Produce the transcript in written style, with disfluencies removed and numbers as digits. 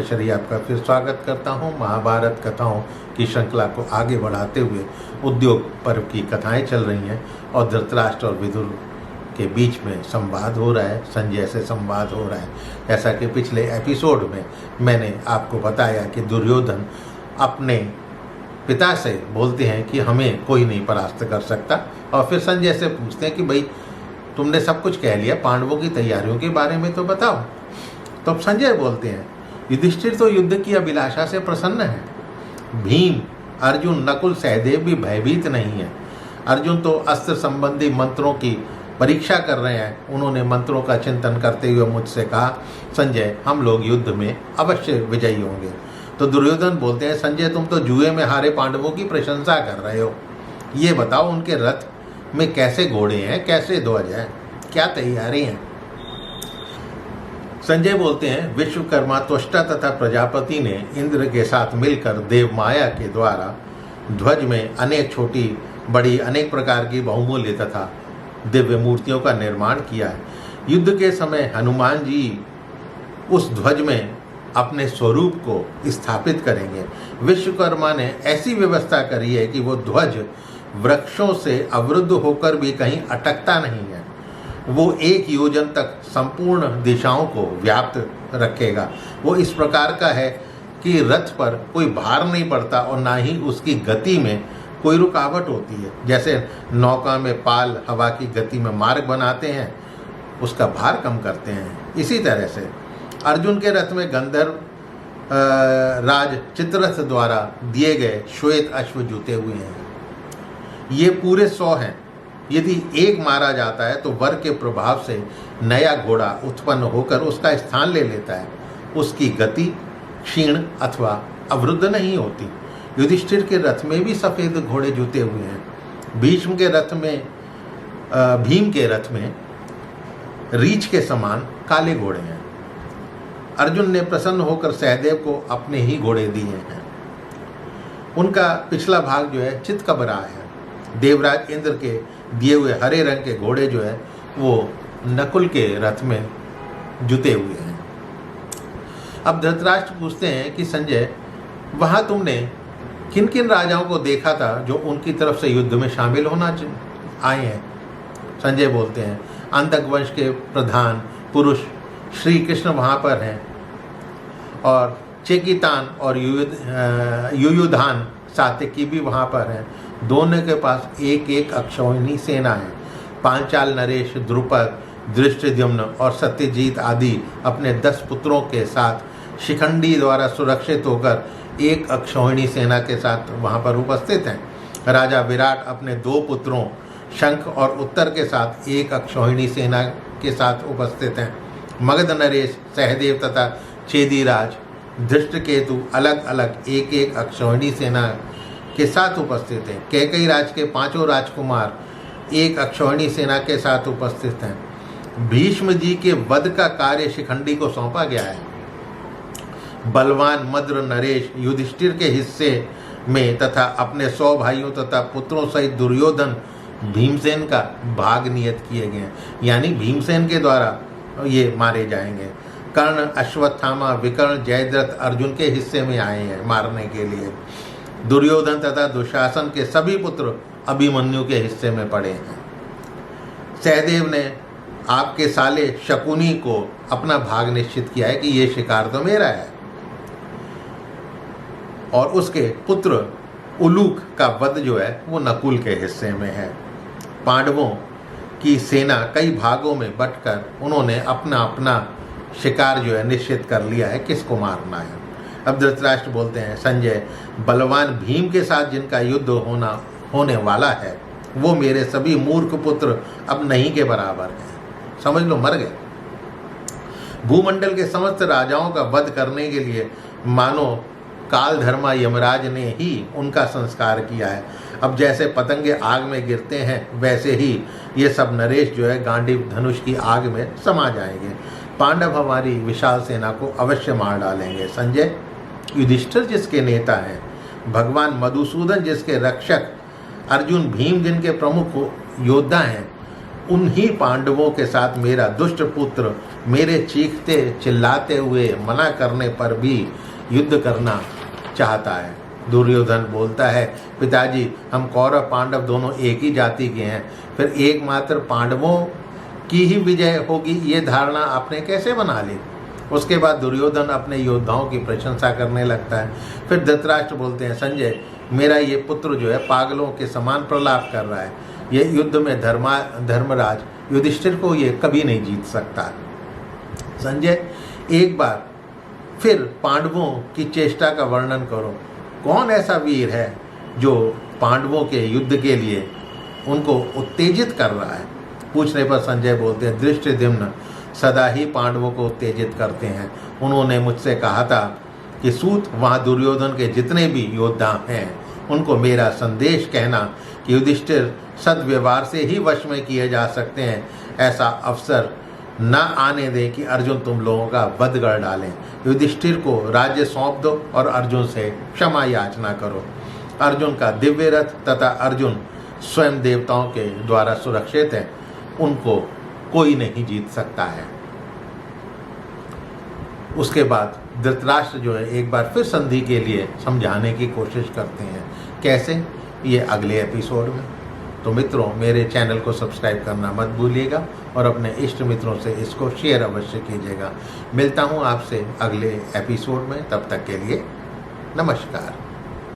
केशरी आपका फिर स्वागत करता हूं। महाभारत कथाओं की श्रृंखला को आगे बढ़ाते हुए उद्योग पर्व की कथाएं चल रही हैं और धृतराष्ट्र और विदुर के बीच में संवाद हो रहा है, संजय से संवाद हो रहा है। जैसा कि पिछले एपिसोड में मैंने आपको बताया कि दुर्योधन अपने पिता से बोलते हैं कि हमें कोई नहीं परास्त कर सकता, और फिर संजय से पूछते हैं कि भाई तुमने सब कुछ कह लिया, पांडवों की तैयारियों के बारे में तो बताओ। तो अब संजय बोलते हैं युधिष्ठिर तो युद्ध की अभिलाषा से प्रसन्न है। भीम, अर्जुन, नकुल, सहदेव भी भयभीत नहीं है। अर्जुन तो अस्त्र संबंधी मंत्रों की परीक्षा कर रहे हैं। उन्होंने मंत्रों का चिंतन करते हुए मुझसे कहा, संजय हम लोग युद्ध में अवश्य विजयी होंगे। तो दुर्योधन बोलते हैं, संजय तुम तो जुए में हारे पांडवों की प्रशंसा कर रहे हो। ये बताओ उनके रथ में कैसे घोड़े हैं, कैसे ध्वज हैं, क्या तैयारी है। संजय बोलते हैं, विश्वकर्मा त्वष्टा तथा प्रजापति ने इंद्र के साथ मिलकर देव माया के द्वारा ध्वज में अनेक छोटी बड़ी अनेक प्रकार की बहुमूल्य तथा दिव्य मूर्तियों का निर्माण किया है। युद्ध के समय हनुमान जी उस ध्वज में अपने स्वरूप को स्थापित करेंगे। विश्वकर्मा ने ऐसी व्यवस्था करी है कि वो ध्वज वृक्षों से अवरुद्ध होकर भी कहीं अटकता नहीं है। वो 1 योजन तक संपूर्ण दिशाओं को व्याप्त रखेगा। वो इस प्रकार का है कि रथ पर कोई भार नहीं पड़ता और ना ही उसकी गति में कोई रुकावट होती है। जैसे नौका में पाल हवा की गति में मार्ग बनाते हैं, उसका भार कम करते हैं। इसी तरह से अर्जुन के रथ में गंधर्व राज चित्ररथ द्वारा दिए गए श्वेत अश्व जुते हुए हैं। ये पूरे 100 हैं। यदि एक मारा जाता है तो वर के प्रभाव से नया घोड़ा उत्पन्न होकर उसका स्थान ले लेता है। उसकी गति क्षीण अथवा अवरुद्ध नहीं होती। युधिष्ठिर के रथ में भी सफ़ेद घोड़े जुते हुए हैं। भीम के रथ में रीछ के समान काले घोड़े हैं। अर्जुन ने प्रसन्न होकर सहदेव को अपने ही घोड़े दिए हैं। उनका पिछला भाग जो है चितकबरा है। देवराज इंद्र के दिए हुए हरे रंग के घोड़े जो है वो नकुल के रथ में जुते हुए हैं। अब धृतराष्ट्र पूछते हैं कि संजय वहाँ तुमने किन किन राजाओं को देखा था जो उनकी तरफ से युद्ध में शामिल होना आए हैं। संजय बोलते हैं, अंधक वंश के प्रधान पुरुष श्री कृष्ण वहाँ पर हैं और चेकितान और युयुधान सात्यकी भी वहाँ पर हैं। दोनों के पास 1 अक्षौहिणी सेना है। पांचाल, नरेश, द्रुपद, धृष्टद्युम्न और सत्यजीत आदि अपने 10 पुत्रों के साथ शिखंडी द्वारा सुरक्षित होकर 1 अक्षौहिणी सेना के साथ वहाँ पर उपस्थित हैं। राजा विराट अपने 2 पुत्रों शंख और उत्तर के साथ 1 अक्षौहिणी सेना के साथ उपस्थित हैं। मगध नरेश, सहदेव तथा चेदीराज, धृष्टकेतु अलग अलग 1 अक्षौहिणी सेना के साथ उपस्थित हैं। कैकेयी राज के 5 राजकुमार 1 अक्षौहिणी सेना के साथ उपस्थित हैं। भीष्म जी के वध का कार्य शिखंडी को सौंपा गया है। बलवान मद्र नरेश युधिष्ठिर के हिस्से में तथा अपने 100 भाइयों तथा पुत्रों सहित दुर्योधन भीमसेन का भाग नियत किए गए हैं, यानी भीमसेन के द्वारा ये मारे जाएंगे। कर्ण, अश्वत्थामा, विकर्ण, जयद्रथ अर्जुन के हिस्से में आए हैं मारने के लिए। दुर्योधन तथा दुशासन के सभी पुत्र अभिमन्यु के हिस्से में पड़े हैं। सहदेव ने आपके साले शकुनी को अपना भाग निश्चित किया है कि ये शिकार तो मेरा है, और उसके पुत्र उलूक का वध जो है वो नकुल के हिस्से में है। पांडवों की सेना कई भागों में बंटकर उन्होंने अपना अपना शिकार जो है निश्चित कर लिया है, किसको मारना है। अब धृतराष्ट्र बोलते हैं, संजय बलवान भीम के साथ जिनका युद्ध होने वाला है वो मेरे सभी मूर्ख पुत्र अब नहीं के बराबर हैं। समझ लो, मर गए। भूमंडल के समस्त राजाओं का वध करने के लिए मानो कालधर्मा यमराज ने ही उनका संस्कार किया है। अब जैसे पतंगे आग में गिरते हैं वैसे ही ये सब नरेश जो है गांडीव धनुष की आग में समा जाएंगे। पांडव हमारी विशाल सेना को अवश्य मार डालेंगे। संजय, युधिष्ठिर जिसके नेता हैं, भगवान मधुसूदन जिसके रक्षक, अर्जुन, भीम जिनके प्रमुख योद्धा हैं, उन्हीं पांडवों के साथ मेरा दुष्ट पुत्र मेरे चीखते चिल्लाते हुए मना करने पर भी युद्ध करना चाहता है। दुर्योधन बोलता है, पिताजी हम कौरव पांडव दोनों एक ही जाति के हैं, फिर एकमात्र पांडवों की ही विजय होगी ये धारणा आपने कैसे बना ली। उसके बाद दुर्योधन अपने योद्धाओं की प्रशंसा करने लगता है। फिर धृतराष्ट्र बोलते हैं, संजय मेरा ये पुत्र जो है पागलों के समान प्रलाप कर रहा है, ये युद्ध में धर्मराज युधिष्ठिर को ये कभी नहीं जीत सकता। संजय एक बार फिर पांडवों की चेष्टा का वर्णन करो, कौन ऐसा वीर है जो पांडवों के युद्ध के लिए उनको उत्तेजित कर रहा है। पूछने पर संजय बोलते हैं, धृष्टद्युम्न सदा ही पांडवों को उत्तेजित करते हैं। उन्होंने मुझसे कहा था कि सूत वहाँ दुर्योधन के जितने भी योद्धा हैं उनको मेरा संदेश कहना कि युधिष्ठिर सद्व्यवहार से ही वश में किए जा सकते हैं, ऐसा अवसर न आने दें कि अर्जुन तुम लोगों का वध कर डालें। युधिष्ठिर को राज्य सौंप दो और अर्जुन से क्षमा याचना करो। अर्जुन का दिव्य रथ तथा अर्जुन स्वयं देवताओं के द्वारा सुरक्षित है, उनको कोई नहीं जीत सकता है। उसके बाद धृतराष्ट्र जो है एक बार फिर संधि के लिए समझाने की कोशिश करते हैं। कैसे, ये अगले एपिसोड में। तो मित्रों मेरे चैनल को सब्सक्राइब करना मत भूलिएगा और अपने इष्ट मित्रों से इसको शेयर अवश्य कीजिएगा। मिलता हूँ आपसे अगले एपिसोड में, तब तक के लिए नमस्कार।